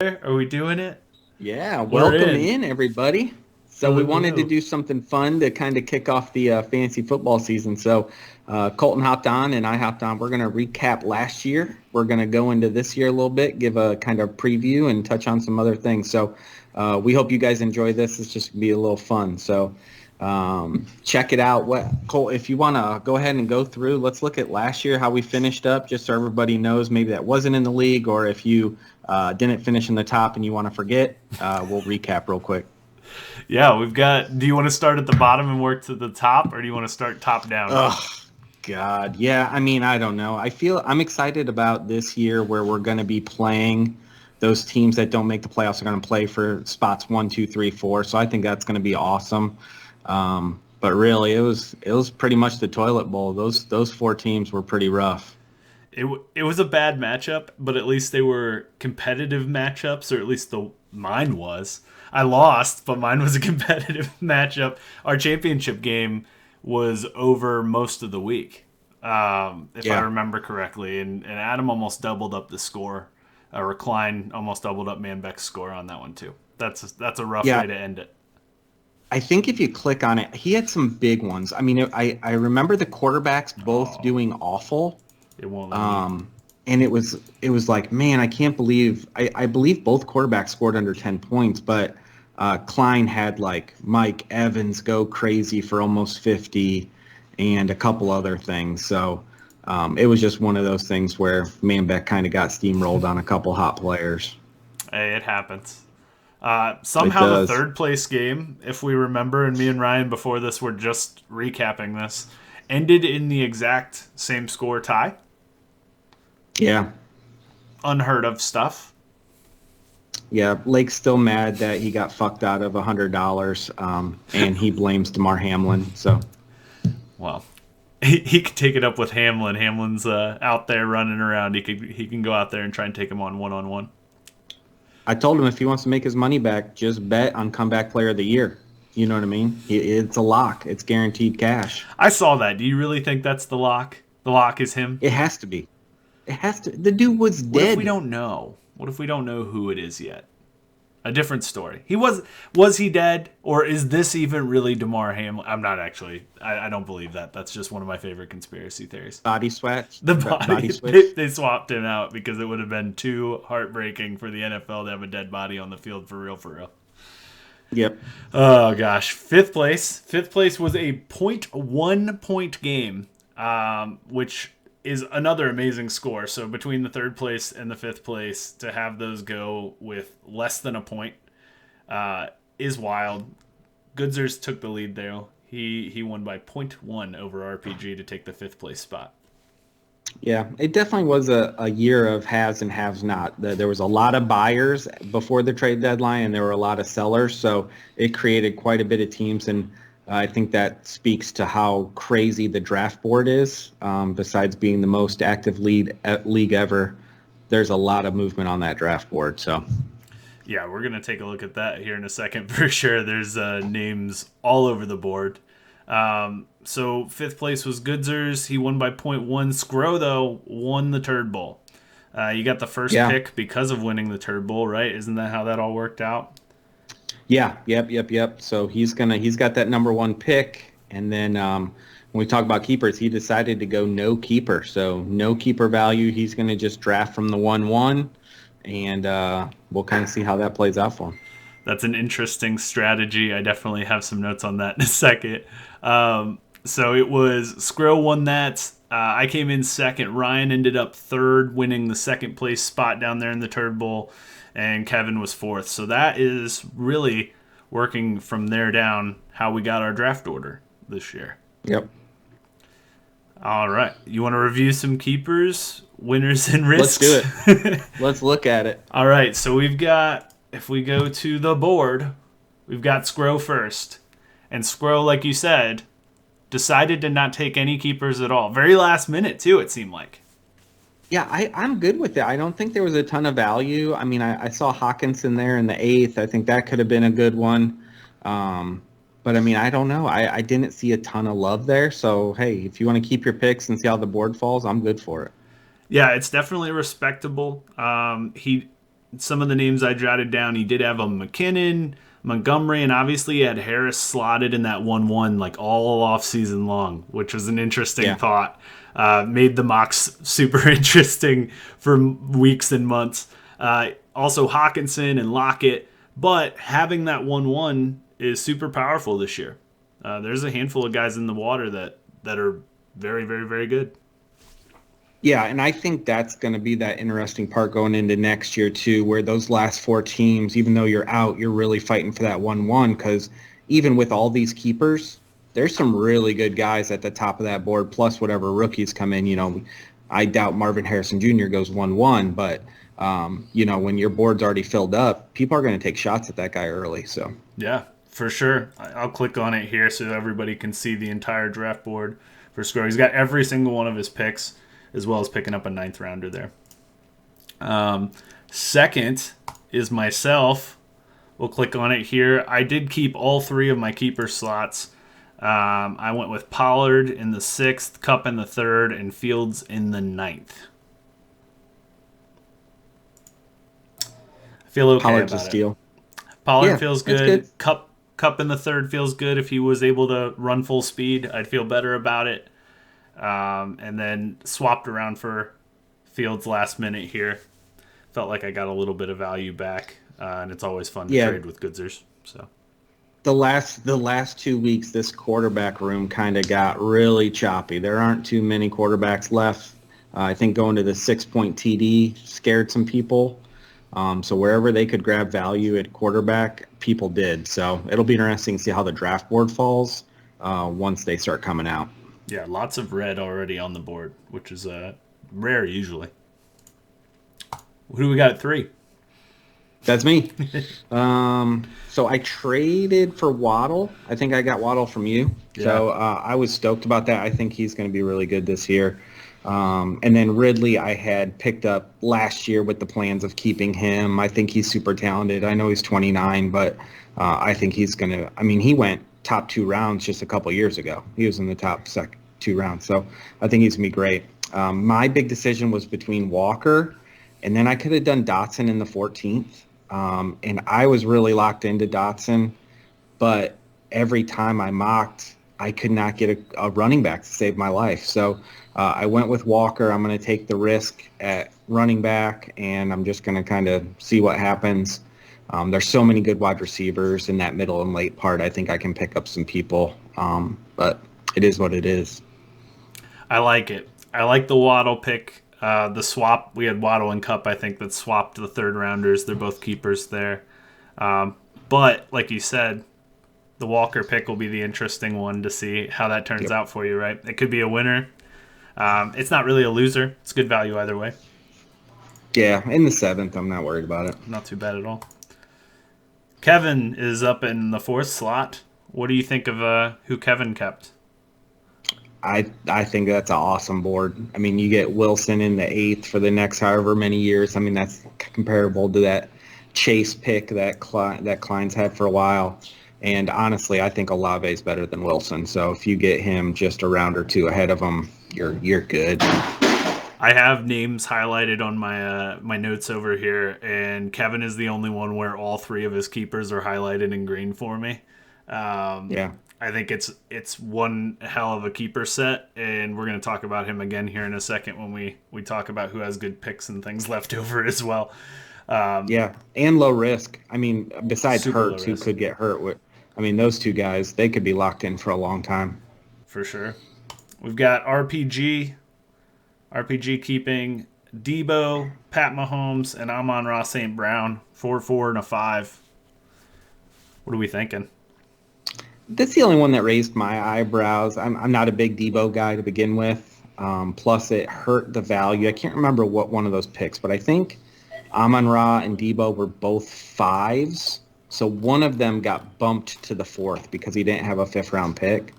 Are we doing it? Yeah, We're welcome in. in everybody. So we Hello, wanted to hello. do something fun to kind of kick off the fantasy football season. So Colton hopped on and I hopped on. We're going to recap last year. We're going to go into this year a little bit, give a kind of preview and touch on some other things. So we hope you guys enjoy this. It's just going to be a little fun. So check it out. Cole, if you want to go ahead and go through, let's look at last year, how we finished up, just so everybody knows maybe that wasn't in the league, or if you didn't finish in the top and you want to forget, we'll recap real quick. Yeah, we've got. Do you want to start at the bottom and work to the top, or do you want to start top down? Oh, God. Yeah, I mean, I don't know. I'm excited about this year where we're going to be playing those teams that don't make the playoffs are going to play for spots 1, 2, 3, 4. So I think that's going to be awesome. But really, it was pretty much the toilet bowl. Those four teams were pretty rough. It was a bad matchup, but at least they were competitive matchups, or at least the mine was. I lost, but mine was a competitive matchup. Our championship game was over most of the week, if I Yeah. remember correctly, and Adam almost doubled up the score. Recline almost doubled up Manbeck's score on that one too. That's a rough Yeah. way to end it. I think if you click on it, he had some big ones. I mean, I remember the quarterbacks both Oh, doing awful. it won't let me. Um, and it was like, man, I can't believe I believe both quarterbacks scored under 10 points, but Klein had like Mike Evans go crazy for almost 50 and a couple other things. So it was just one of those things where Manbeck kind of got steamrolled on a couple hot players. Hey, it happens. It Somehow the does. third place game, if we remember, and me and Ryan before this were just recapping this, ended in the exact same score tie. Yeah. Unheard of stuff. Yeah, Lake's still mad that he got fucked out of $100, and he blames Damar Hamlin. So Well, he could take it up with Hamlin. Hamlin's out there running around. He can go out there and try and take him on one. I told him if he wants to make his money back, just bet on comeback player of the year. You know what I mean? It's a lock. It's guaranteed cash. I saw that. Do you really think that's the lock? The lock is him. It has to be. It has to. The dude was What if we dead. don't know? What if we don't know who it is yet? A different story. Was he dead, or is this even really Damar Hamlin? I'm not actually. I don't believe that. That's just one of my favorite conspiracy theories. Body swatch. The Body body switch. they swapped him out because it would have been too heartbreaking for the NFL to have a dead body on the field for real, for real. Yep. Oh gosh, fifth place. Fifth place was a .1 point game, which is another amazing score. So between the third place and the fifth place, to have those go with less than a point is wild. Goodzers took the lead there. He won by .1 over RPG to take the fifth place spot. Yeah, it definitely was a year of haves and haves not. There was a lot of buyers before the trade deadline, and there were a lot of sellers. So it created quite a bit of teams, and I think that speaks to how crazy the draft board is. Besides being the most active league ever, there's a lot of movement on that draft board. So Yeah, we're gonna take a look at that here in a second for sure. There's names all over the board. So fifth place was Goodzers. He won by .1. Scro though won the Turd Bowl. You got the first yeah, pick because of winning the Turd Bowl, right? Isn't that how that all worked out? yeah, yep. So he's got that number one pick, and then when we talk about keepers, he decided to go no keeper. So no keeper value. He's gonna just draft from the 1-1, and we'll kind of see how that plays out for him. That's an interesting strategy. I definitely have some notes on that in a second. So it was Skrill won that. I came in second. Ryan ended up third, winning the second place spot down there in the Turd Bowl, and Kevin was fourth. So that is really working from there down how we got our draft order this year. Yep. All right, you want to review some keepers, winners, and Let's do risks? it. Let's look at it. All right, so we've got, if we go to the board, we've got Scro first. And Scro, like you said, decided to not take any keepers at all. Very last minute, too, it seemed like. Yeah, I'm good with it. I don't think there was a ton of value. I mean, I saw Hawkinson there in the eighth. I think that could have been a good one. Um, but I mean, I don't know. I didn't see a ton of love there. So, hey, if you want to keep your picks and see how the board falls, I'm good for it. Yeah, it's definitely respectable. He some of the names I jotted down, he did have a McKinnon, Montgomery, and obviously he had Harris slotted in that 1-1 like all off season long, which was an interesting thought. Made the mocks super interesting for weeks and months. Also Hawkinson and Lockett, but having that 1-1 is super powerful this year. There's a handful of guys in the water that are very, very, very good. Yeah, and I think that's going to be that interesting part going into next year too, where those last four teams, even though you're out, you're really fighting for that 1-1 because even with all these keepers, there's some really good guys at the top of that board, plus whatever rookies come in. I doubt Marvin Harrison Jr. goes 1-1, but when your board's already filled up, people are going to take shots at that guy early. So yeah, for sure. I'll click on it here so everybody can see the entire draft board for Score. He's got every single one of his picks, as well as picking up a 9th rounder there. Second is myself. We'll click on it here. I did keep all 3 of my keeper slots. I went with Pollard in the 6th, Kupp in the 3rd, and Fields in the 9th. I feel okay Pollard's about a steal. Pollard feels good. Good. Kupp in the 3rd feels good. If he was able to run full speed, I'd feel better about it. And then swapped around for Fields last minute here. Felt like I got a little bit of value back, and it's always fun to trade with Goodsers. So the last 2 weeks, this quarterback room kind of got really choppy. There aren't too many quarterbacks left. I think going to the 6-point TD scared some people. So wherever they could grab value at quarterback, people did. So it'll be interesting to see how the draft board falls once they start coming out. Yeah, lots of red already on the board, which is rare usually. Who do we got at 3? That's me. So I traded for Waddle. I think I got Waddle from you. Yeah. So I was stoked about that. I think he's going to be really good this year. And then Ridley I had picked up last year with the plans of keeping him. I think he's super talented. I know he's 29, but I think he's going to – he went top 2 rounds just a couple years ago. He was in the top 2 rounds. So I think he's going to be great. My big decision was between Walker, and then I could have done Dotson in the 14th. And I was really locked into Dotson, but every time I mocked, I could not get a running back to save my life. So I went with Walker. I'm going to take the risk at running back, and I'm just going to kind of see what happens. There's so many good wide receivers in that middle and late part. I think I can pick up some people, but it is what it is. I like it. I like the Waddle pick. The swap, we had Waddle and Kupp, I think, that swapped the 3rd rounders. They're both keepers there. But, like you said, the Walker pick will be the interesting one to see how that turns out for you, right? It could be a winner. It's not really a loser. It's good value either way. Yeah, in the 7th, I'm not worried about it. Not too bad at all. Kevin is up in the 4th slot. What do you think of who Kevin kept? I think that's an awesome board. You get Wilson in the 8th for the next however many years. That's comparable to that Chase pick that Klein's had for a while. And honestly, I think Olave is better than Wilson. So if you get him just a round or 2 ahead of him, you're good. I have names highlighted on my notes over here, and Kevin is the only one where all 3 of his keepers are highlighted in green for me. Yeah. I think it's one hell of a keeper set, and we're going to talk about him again here in a second when we talk about who has good picks and things left over as well. Yeah, and low risk. Besides Hurts, who could get hurt. Those 2 guys, they could be locked in for a long time. For sure. We've got RPG keeping Debo, Pat Mahomes, and Amon-Ra St. Brown, 4, 4, and a 5. What are we thinking? That's the only one that raised my eyebrows. I'm not a big Debo guy to begin with. Plus, it hurt the value. I can't remember what one of those picks, but I think Amon-Ra and Debo were both 5s. So one of them got bumped to the 4th because he didn't have a 5th-round pick.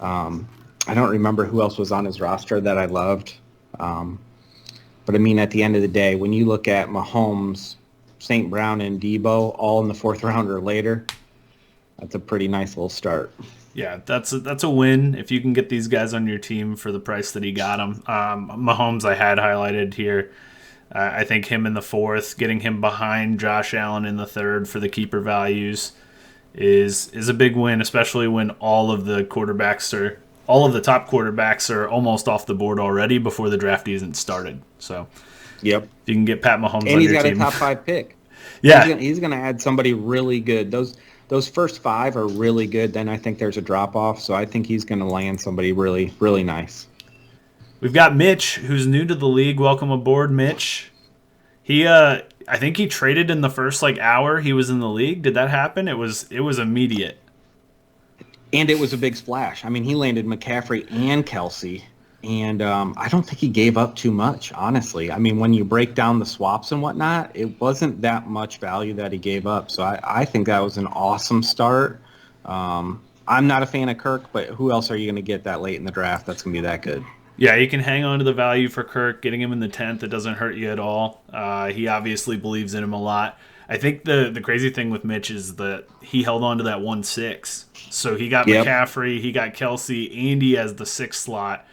I don't remember who else was on his roster that I loved. But at the end of the day, when you look at Mahomes, St. Brown, and Debo all in the 4th round or later, that's a pretty nice little start. Yeah, that's a win if you can get these guys on your team for the price that he got them. Mahomes I had highlighted here. I think him in the fourth, getting him behind Josh Allen in the third for the keeper values is a big win, especially when all of the top quarterbacks are almost off the board already before the draft even started. So Yep. if you can get Pat Mahomes And on he's your got a team, top 5 pick. yeah, He's gonna add somebody really good. Those first 5 are really good. Then I think there's a drop off. So I think he's gonna land somebody really, really nice. we've got Mitch, who's new to the league. Welcome aboard, Mitch. I think he traded in the first hour he was in the league. Did that happen? It was immediate. And it was a big splash. I mean, he landed McCaffrey and Kelsey. And I don't think he gave up too much, honestly. I mean, when you break down the swaps and whatnot, it wasn't that much value that he gave up. So I think that was an awesome start. I'm not a fan of Kirk, but who else are you going to get that late in the draft that's going to be that good? Yeah, you can hang on to the value for Kirk. Getting him in the 10th, it doesn't hurt you at all. He obviously believes in him a lot. I think the crazy thing with Mitch is that he held on to that 1-6. So he got Yep. McCaffrey, he got Kelsey, and he has the 6th slot.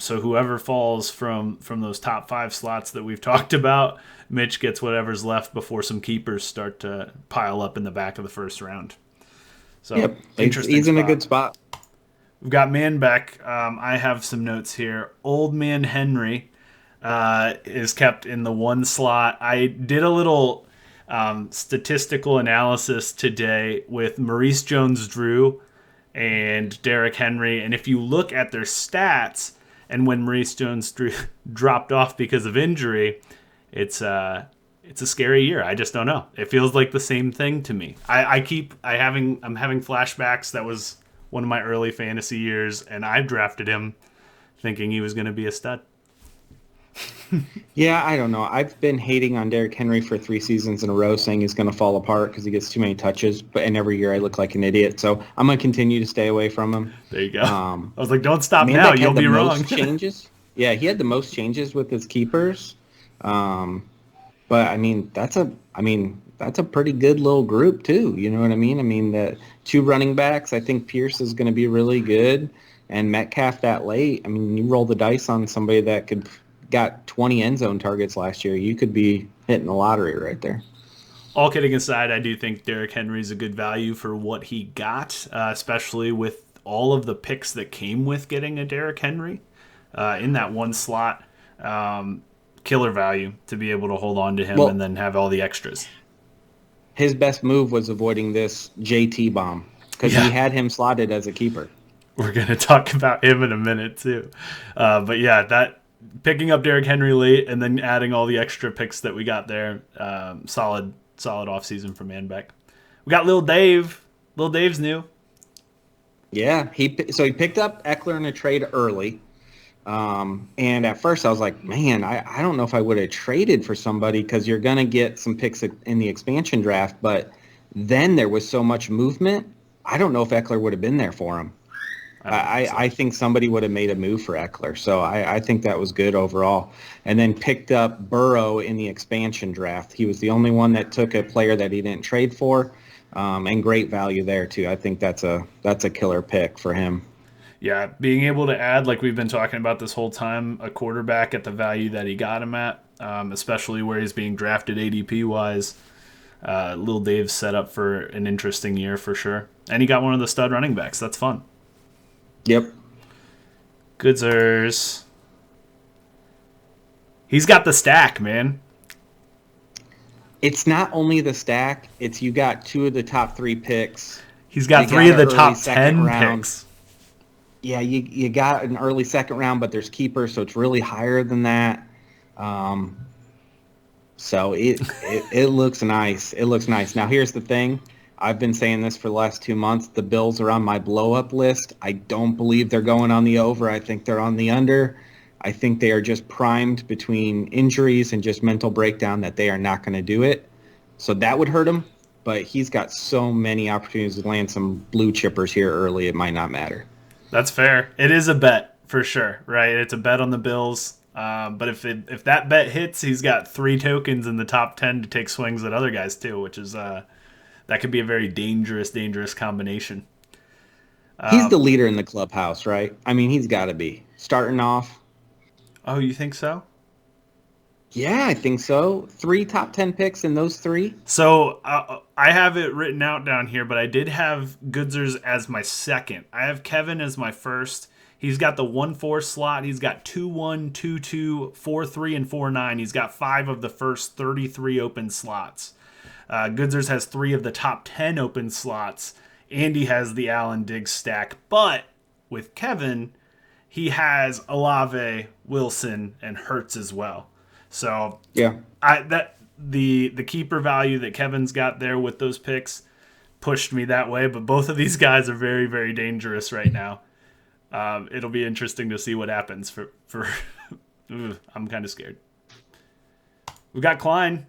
So whoever falls from those top 5 slots that we've talked about, Mitch gets whatever's left before some keepers start to pile up in the back of the first round. So Yep. interesting. He's in a spot. good spot. We've got Manbeck. I have some notes here. Old Man Henry is kept in the 1 slot. I did a little statistical analysis today with Maurice Jones-Drew and Derrick Henry, and if you look at their stats, and when Maurice Jones-Drew dropped off because of injury, it's a scary year. I just don't know. It feels like the same thing to me. I'm having flashbacks. That was one of my early fantasy years, and I drafted him thinking he was going to be a stud. Yeah, I don't know. I've been hating on Derrick Henry for 3 seasons in a row, saying he's going to fall apart because he gets too many touches. And every year I look like an idiot. So I'm going to continue to stay away from him. There you go. I was like, don't stop Manbeck now. had You'll the be wrong. most changes. Yeah, he had the most changes with his keepers. But I mean, that's a pretty good little group too. You know what I mean? I mean, the 2 running backs. I think Pierce is going to be really good, and Metcalf that late. I mean, you roll the dice on somebody that got 20 end zone targets last year. You could be hitting the lottery right there. All kidding aside, I do think Derrick Henry's a good value for what he got, especially with all of the picks that came with getting a Derrick Henry in that 1 slot. Killer value to be able to hold on to him and then have all the extras. His best move was avoiding this JT bomb because he had him slotted as a keeper. We're going to talk about him in a minute too. But yeah, that picking up Derrick Henry late and then adding all the extra picks that we got there, solid offseason for Manbeck. We got Lil Dave. Lil Dave's new. Yeah, he picked up Eckler in a trade early. And at first I was like, man, I don't know if I would have traded for somebody because you're going to get some picks in the expansion draft. But then there was so much movement. I don't know if Eckler would have been there for him. I think somebody would have made a move for Eckler. So I think that was good overall. And then picked up Burrow in the expansion draft. He was the only one that took a player that he didn't trade for. And great value there too. I think that's a killer pick for him. Yeah, being able to add, like we've been talking about this whole time, a quarterback at the value that he got him at, especially where he's being drafted ADP-wise. Lil Dave's set up for an interesting year for sure. And he got one of the stud running backs. That's fun. Yep. Goodsers. He's got the stack, man. It's not only the stack. It's you got 2 of the top 3 picks. He's got 3 of the top 10 round. picks. Yeah, you got an early second round, but there's keepers, so it's really higher than that. So it looks nice. It looks nice. Now, here's the thing. I've been saying this for the last 2 months. The Bills are on my blow-up list. I don't believe they're going on the over. I think they're on the under. I think they are just primed between injuries and just mental breakdown that they are not going to do it. So that would hurt him. But he's got so many opportunities to land some blue chippers here early, it might not matter. That's fair. It is a bet for sure, right? It's a bet on the Bills. But if that bet hits, he's got 3 tokens in the top 10 to take swings at other guys too, which is that could be a very dangerous combination. He's the leader in the clubhouse, right? I mean, he's got to be starting off. Oh, you think so? Yeah, I think so. 3 top 10 picks in those three. So I have it written out down here, but I did have Goodzers as my second. I have Kevin as my first. He's got the 1-4 slot. He's got 2-1, 2-2, 4-3, and 4-9. He's got 5 of the first 33 open slots. Goodzers has 3 of the top 10 open slots. Andy has the Allen Diggs stack. But with Kevin, he has Olave, Wilson, and Hurts as well. So Yeah. the keeper value that Kevin's got there with those picks pushed me that way. But both of these guys are very, very dangerous right now. It'll be interesting to see what happens for I'm kind of scared. We got Klein.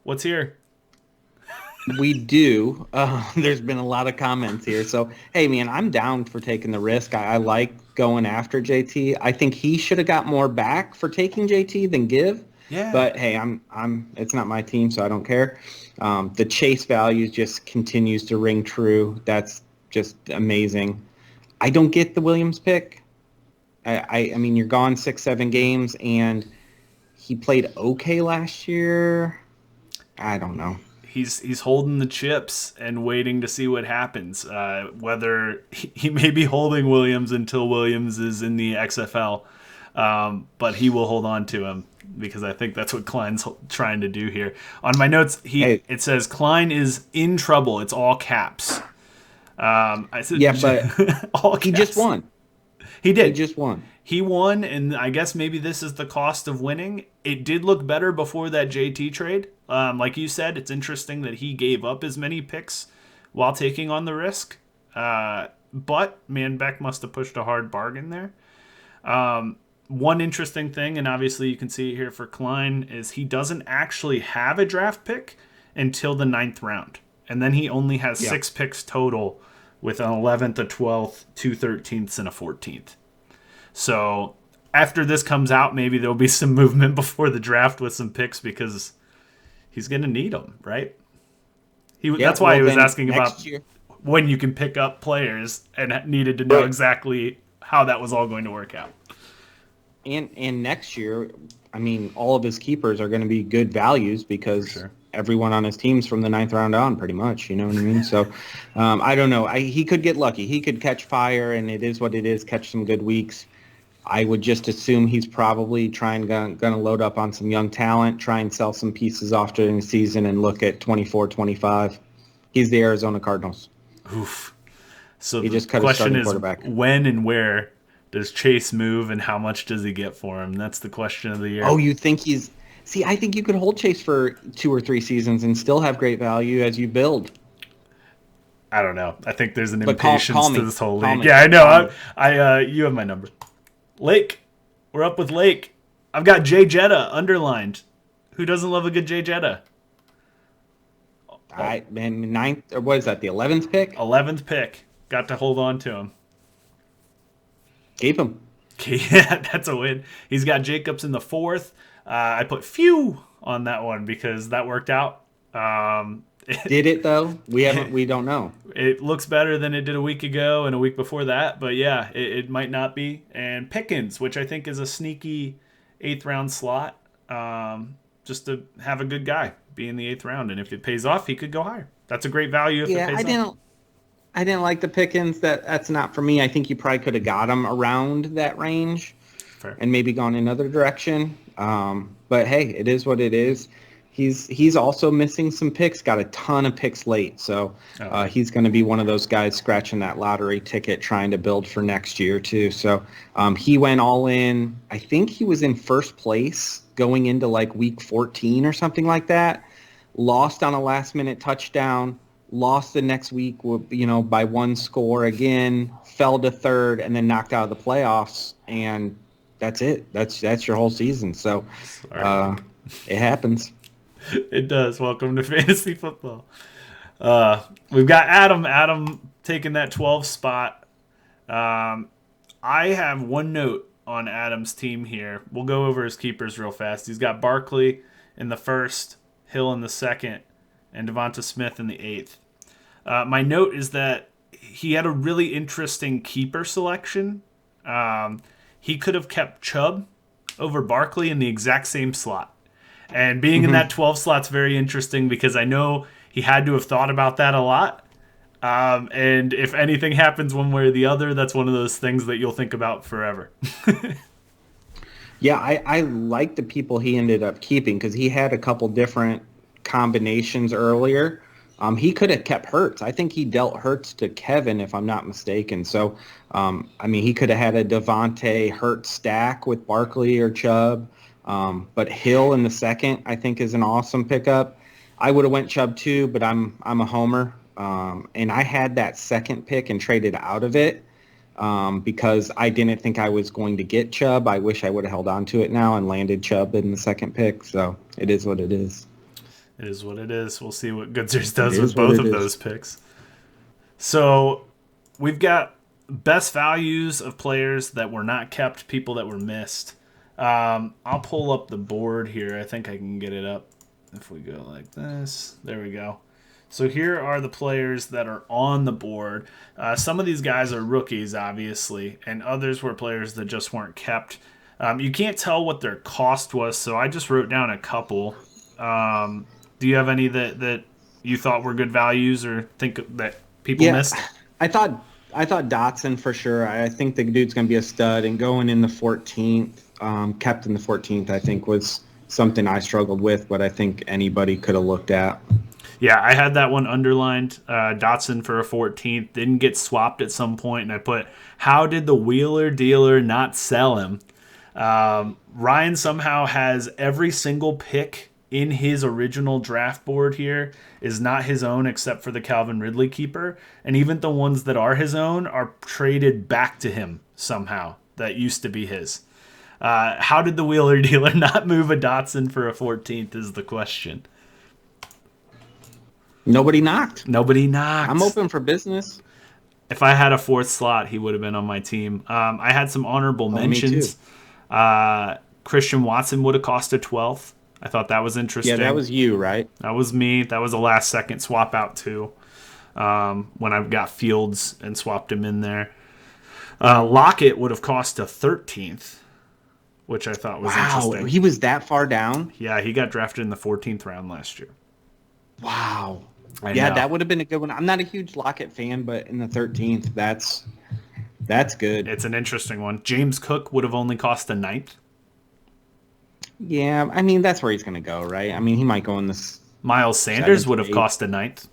What's here? We do. There's been a lot of comments here. So, hey, man, I'm down for taking the risk. I like going after JT. I think he should have got more back for taking JT than give. Yeah. But hey, it's not my team, so I don't care. The chase value just continues to ring true. That's just amazing. I don't get the Williams pick. I mean, you're gone 6-7 games, and he played okay last year. I don't know. He's holding the chips and waiting to see what happens. Whether he may be holding Williams until Williams is in the XFL, but he will hold on to him because I think that's what Klein's trying to do here. On my notes, it says Klein is in trouble. It's all caps. I said, yeah, but all caps. He just won. He did. He just won. He won, and I guess maybe this is the cost of winning. It did look better before that JT trade. Like you said, it's interesting that he gave up as many picks while taking on the risk. But Beck must have pushed a hard bargain there. One interesting thing, and obviously you can see it here for Klein, is he doesn't actually have a draft pick until the 9th round. And then he only has 6 picks total with an 11th, a 12th, 2 13ths, and a 14th. So after this comes out, maybe there'll be some movement before the draft with some picks because he's going to need them, right? That's why he was asking about when you can pick up players and needed to know exactly how that was all going to work out. And next year, I mean, all of his keepers are going to be good values because everyone on his team's from the 9th round on, pretty much. You know what I mean? So I don't know. He could get lucky. He could catch fire, and it is what it is. Catch some good weeks. I would just assume he's probably going to load up on some young talent, try and sell some pieces off during the season, and look at 24, 25. He's the Arizona Cardinals. Oof. So he just cut the his question starting is, quarterback. when and where does Chase move, and how much does he get for him? That's the question of the year. Oh, you think he's... See, I think you could hold Chase for 2 or 3 seasons and still have great value as you build. I don't know. I think there's an But impatience call to this whole league. me. Yeah, I know. You have my number. Lake. We're up with Lake. I've got Jay Jetta underlined. Who doesn't love a good Jay Jetta? All right, man. 9th, or what is that, the 11th pick? 11th pick. Got to hold on to him. Keep him. Yeah, that's a win. He's got Jacobs in the 4th. I put few on that one because that worked out. Did it though? We don't know. It looks better than it did a week ago and a week before that, but yeah, it might not be. And Pickens, which I think is a sneaky 8th round slot, just to have a good guy be in the 8th round, and if it pays off, he could go higher. That's a great value if it pays off. I didn't like the Pickens. That's not for me. I think you probably could have got him around that range. Fair. And maybe gone another direction. But hey, it is what it is. He's also missing some picks. Got a ton of picks late, so he's going to be one of those guys scratching that lottery ticket, trying to build for next year too. So he went all in. I think he was in first place going into like week 14 or something like that. Lost on a last-minute touchdown. Lost the next week, by 1 score again. Fell to 3rd, and then knocked out of the playoffs. And that's it. That's your whole season. So it happens. It does. Welcome to fantasy football. We've got Adam. Adam taking that 12 spot. I have one note on Adam's team here. We'll go over his keepers real fast. He's got Barkley in the 1st, Hill in the 2nd, and Devonta Smith in the 8th. My note is that he had a really interesting keeper selection. He could have kept Chubb over Barkley in the exact same slot. And being in that 12 slot's very interesting because I know he had to have thought about that a lot. And if anything happens one way or the other, that's one of those things that you'll think about forever. Yeah, I like the people he ended up keeping because he had a couple different combinations earlier. He could have kept Hurts. I think he dealt Hurts to Kevin, if I'm not mistaken. So, I mean, he could have had a Devontae Hurts stack with Barkley or Chubb. But Hill in the second, I think, is an awesome pickup. I would have went Chubb too, but I'm a homer. And I had that second pick and traded out of it because I didn't think I was going to get Chubb. I wish I would have held on to it now and landed Chubb in the second pick. So it is what it is. It is what it is. We'll see what Goodsers does with both of those picks. So we've got best values of players that were not kept, people that were missed. I'll pull up the board here. I think I can get it up if we go like this. There we go. So here are the players that are on the board. Some of these guys are rookies, obviously, and others were players that just weren't kept. You can't tell what their cost was, so I just wrote down a couple. Do you have any that you thought were good values or think that people missed? I thought Dotson for sure. I think the dude's going to be a stud, and going in the 14th, kept in the 14th, I think was something I struggled with, but I think anybody could have looked at. Yeah, I had that one underlined. Dotson for a 14th. Didn't get swapped at some point, and I put, how did the wheeler dealer not sell him? Ryan somehow has every single pick in his original draft board here is not his own except for the Calvin Ridley keeper. And even the ones that are his own are traded back to him somehow that used to be his. How did the wheeler dealer not move a Dotson for a 14th is the question. Nobody knocked. I'm open for business. If I had a fourth slot, he would have been on my team. I had some honorable mentions. Christian Watson would have cost a 12th. I thought that was interesting. Yeah, that was you, right? That was me. That was a last second swap out too. When I got Fields and swapped him in there. Lockett would have cost a 13th, which I thought was interesting. He was that far down? Yeah, he got drafted in the 14th round last year. Wow. I know. That would have been a good one. I'm not a huge Lockett fan, but in the 13th, that's good. It's an interesting one. James Cook would have only cost a 9th. Yeah, I mean, that's where he's going to go, right? I mean, he might go in this. Miles Sanders would have cost a 9th.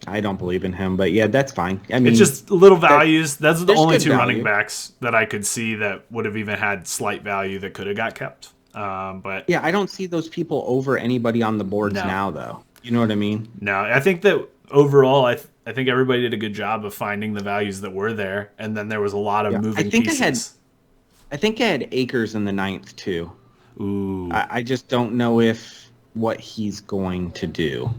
I don't believe in him, but yeah, that's fine. I mean, it's just little values. That's the only two value. running backs that I could see that would have even had slight value that could have got kept. But yeah, I don't see those people over anybody on the boards now, though. You know what I mean? No, I think that overall, I think everybody did a good job of finding the values that were there, and then there was a lot of moving pieces. I think I had Akers in the 9th too. Ooh. I just don't know what he's going to do.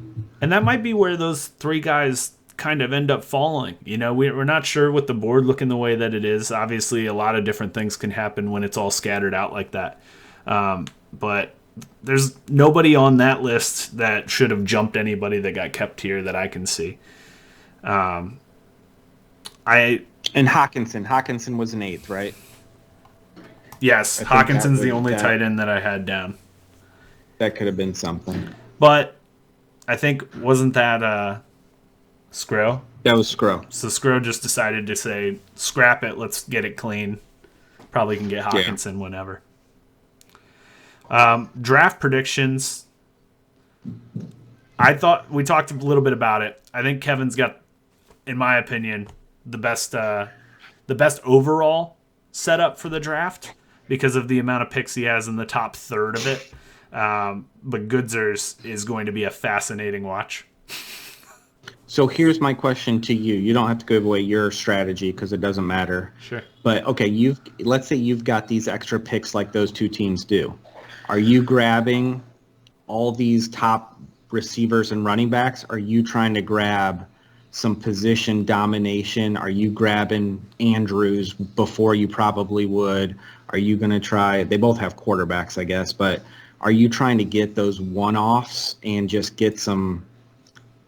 And that might be where those three guys kind of end up falling. You know, we're not sure with the board looking the way that it is. Obviously, a lot of different things can happen when it's all scattered out like that. But there's nobody on that list that should have jumped anybody that got kept here that I can see. And Hawkinson was an 8th, right? Yes, Hawkinson's the only tight end that I had down. That could have been something. But I think, wasn't that Skro? That was Skro. So Skro just decided to say, scrap it, let's get it clean. Probably can get Hawkinson whenever. Draft predictions. I thought we talked a little bit about it. I think Kevin's got, in my opinion, the best overall setup for the draft because of the amount of picks he has in the top third of it. But Goodsers is going to be a fascinating watch. So here's my question to you. You don't have to give away your strategy because it doesn't matter. Sure. But okay, let's say you've got these extra picks like those two teams do. Are you grabbing all these top receivers and running backs? Are you trying to grab some position domination? Are you grabbing Andrews before you probably would? Are you going to try? They both have quarterbacks, I guess, but are you trying to get those one-offs and just get some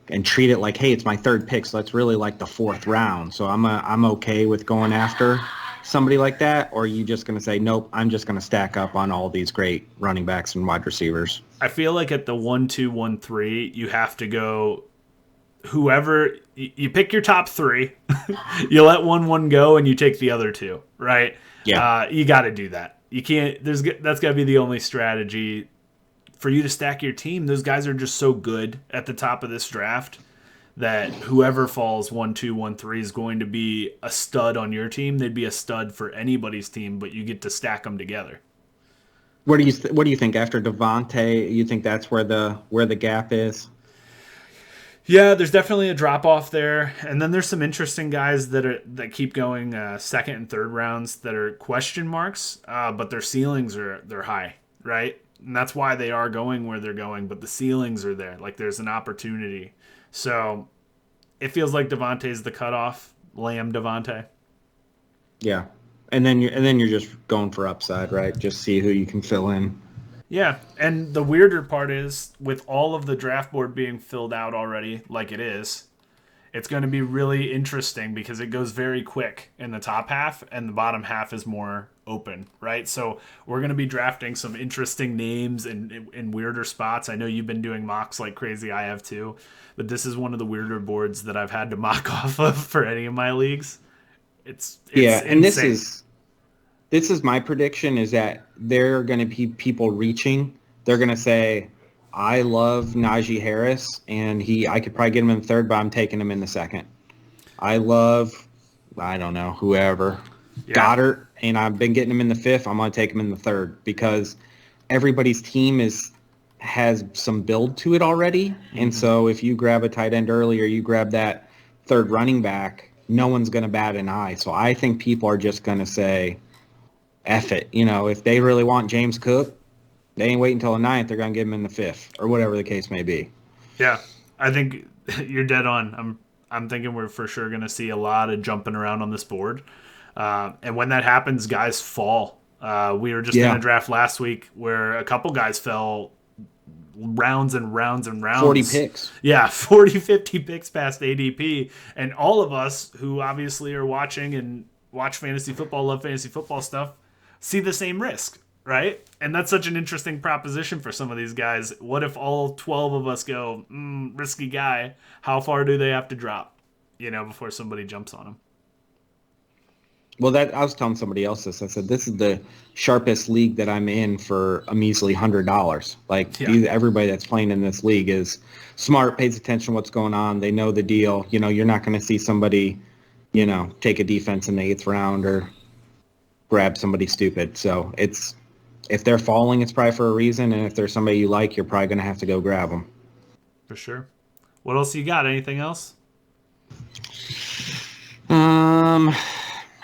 and treat it like, hey, it's my third pick, so it's really like the 4th round. So I'm okay with going after somebody like that, or are you just going to say, nope, I'm just going to stack up on all these great running backs and wide receivers? I feel like at the 1-2, 1-3, you have to go whoever you pick your top three, you let one go, and you take the other two, right? Yeah. You got to do that. You can't. That's got to be the only strategy for you to stack your team. Those guys are just so good at the top of this draft that whoever falls 1-2, 1-3 is going to be a stud on your team. They'd be a stud for anybody's team, but you get to stack them together. What do you think after Devontae? You think that's where the gap is? Yeah, there's definitely a drop off there, and then there's some interesting guys that keep going second and third rounds that are question marks, but their ceilings they're high, right? And that's why they are going where they're going. But the ceilings are there, like there's an opportunity. So it feels like Devontae's the cutoff, Lamb Devontae. Yeah, and then you're just going for upside, right? Just see who you can fill in. Yeah, and the weirder part is with all of the draft board being filled out already, like it is, it's going to be really interesting because it goes very quick in the top half and the bottom half is more open, right? So we're going to be drafting some interesting names in weirder spots. I know you've been doing mocks like crazy. I have too, but this is one of the weirder boards that I've had to mock off of for any of my leagues. It's yeah, and insane. This is my prediction is that there are going to be people reaching. They're going to say, I love Najee Harris, and I could probably get him in the third, but I'm taking him in the second. I don't know, whoever. Yeah. Goddard, and I've been getting him in the fifth. I'm going to take him in the third because everybody's team has some build to it already. Mm-hmm. And so if you grab a tight end early or you grab that third running back, no one's going to bat an eye. So I think people are just going to say, F it. If they really want James Cook, they ain't waiting until the ninth. They're going to give him in the fifth or whatever the case may be. Yeah, I think you're dead on. I'm thinking we're for sure going to see a lot of jumping around on this board. And when that happens, guys fall. We were just in a draft last week where a couple guys fell rounds and rounds and rounds. 40 picks. Yeah, 40, 50 picks past ADP. And all of us who obviously are watching and watch fantasy football, love fantasy football stuff, see the same risk, right? And that's such an interesting proposition for some of these guys. What if all 12 of us go, risky guy, how far do they have to drop, before somebody jumps on them? Well, I was telling somebody else this. I said, this is the sharpest league that I'm in for a measly $100. Like, everybody that's playing in this league is smart, pays attention to what's going on. They know the deal. You're not going to see somebody, take a defense in the 8th round or grab somebody stupid. So if they're falling, it's probably for a reason. And if there's somebody you like, you're probably going to have to go grab them. For sure. What else you got? Anything else?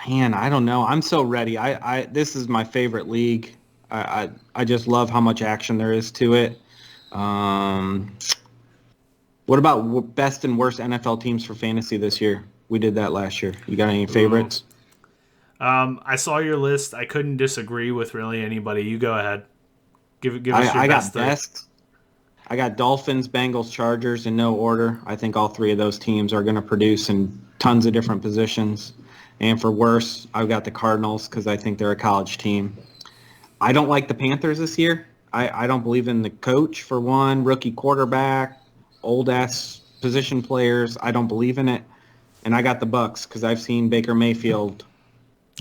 Man, I don't know. I'm so ready. This is my favorite league. I just love how much action there is to it. What about best and worst NFL teams for fantasy this year? We did that last year. You got any favorites? I saw your list. I couldn't disagree with really anybody. You go ahead. Give us your best. I got best. I got Dolphins, Bengals, Chargers in no order. I think all three of those teams are going to produce in tons of different positions. And for worse, I've got the Cardinals because I think they're a college team. I don't like the Panthers this year. I don't believe in the coach, for one, rookie quarterback, old-ass position players. I don't believe in it. And I got the Bucks because I've seen Baker Mayfield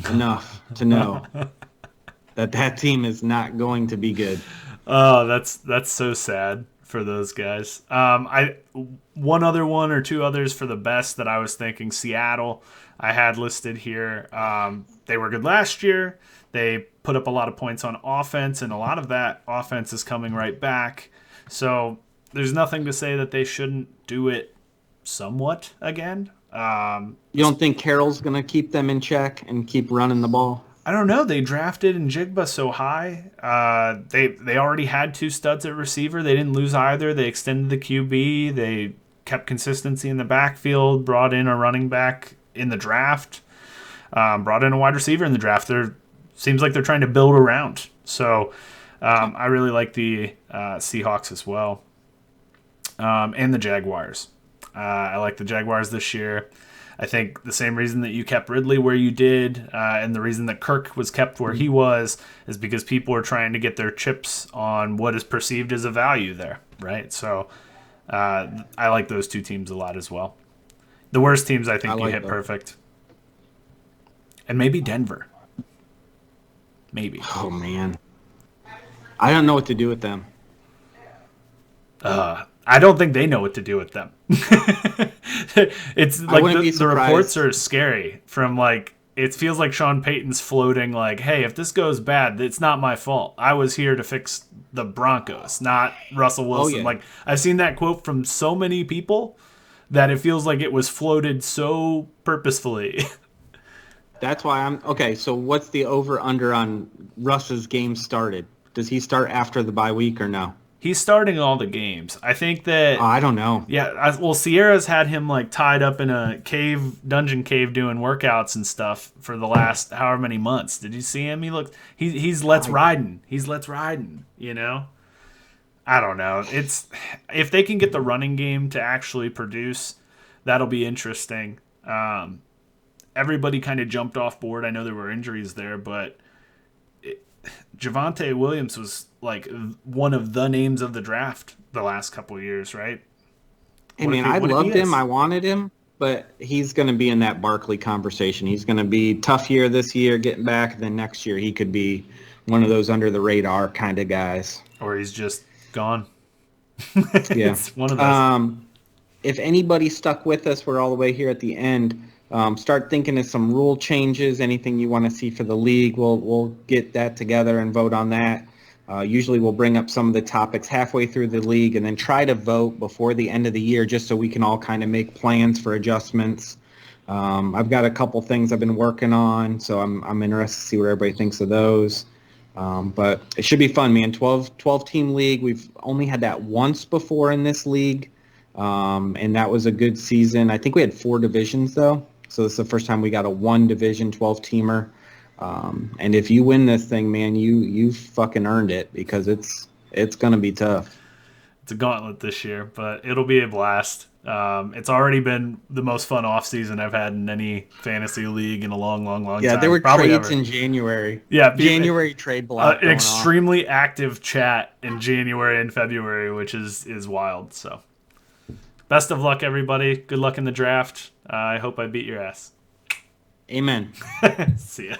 enough to know that team is not going to be good. Oh, that's so sad for those guys. One or two others for the best that I was thinking. Seattle, I had listed here. They were good last year. They put up a lot of points on offense, and a lot of that offense is coming right back. So there's nothing to say that they shouldn't do it somewhat again. You don't think Carroll's going to keep them in check and keep running the ball? I don't know. They drafted Njigba so high. They already had two studs at receiver. They didn't lose either. They extended the QB. They kept consistency in the backfield, brought in a running back in the draft, brought in a wide receiver in the draft. Seems like they're trying to build around. So I really like the Seahawks as well, and the Jaguars. I like the Jaguars this year. I think the same reason that you kept Ridley where you did, and the reason that Kirk was kept where he was, is because people are trying to get their chips on what is perceived as a value there, right? So I like those two teams a lot as well. The worst teams, I think, you hit perfect. And maybe Denver. Maybe. Oh, man. I don't know what to do with them. I don't think they know what to do with them. It's like the reports are scary from like, it feels like Sean Payton's floating like, hey, if this goes bad, it's not my fault. I was here to fix the Broncos, not Russell Wilson. Like, I've seen that quote from so many people that it feels like it was floated so purposefully. That's why okay. So what's the over under on Russ's game started? Does he start after the bye week or no? He's starting all the games. I think that... I don't know. Yeah, well, Sierra's had him like tied up in a dungeon cave doing workouts and stuff for the last however many months. Did you see him? He's let's riding. He's let's riding, you know? I don't know. If they can get the running game to actually produce, that'll be interesting. Everybody kind of jumped off board. I know there were injuries there, but Javonte Williams was like one of the names of the draft the last couple of years, right? I mean, I loved him. I wanted him, but he's going to be in that Barkley conversation. He's going to be tough year this year, getting back. Then next year he could be one of those under the radar kind of guys. Or he's just gone. Yeah. It's one of those. If anybody stuck with us, we're all the way here at the end. Start thinking of some rule changes, anything you want to see for the league. We'll get that together and vote on that. Usually we'll bring up some of the topics halfway through the league and then try to vote before the end of the year just so we can all kind of make plans for adjustments. I've got a couple things I've been working on, so I'm interested to see what everybody thinks of those. But it should be fun, man. 12-team league. We've only had that once before in this league, and that was a good season. I think we had 4 divisions, though. So this is the first time we got a 1-division 12-teamer. And if you win this thing, man, you fucking earned it because it's going to be tough. It's a gauntlet this year, but it'll be a blast. It's already been the most fun offseason I've had in any fantasy league in a long time. Yeah, there were trades in January. Yeah, January trade block. An extremely active chat in January and February, which is wild. So, best of luck, everybody. Good luck in the draft. I hope I beat your ass. Amen. See ya.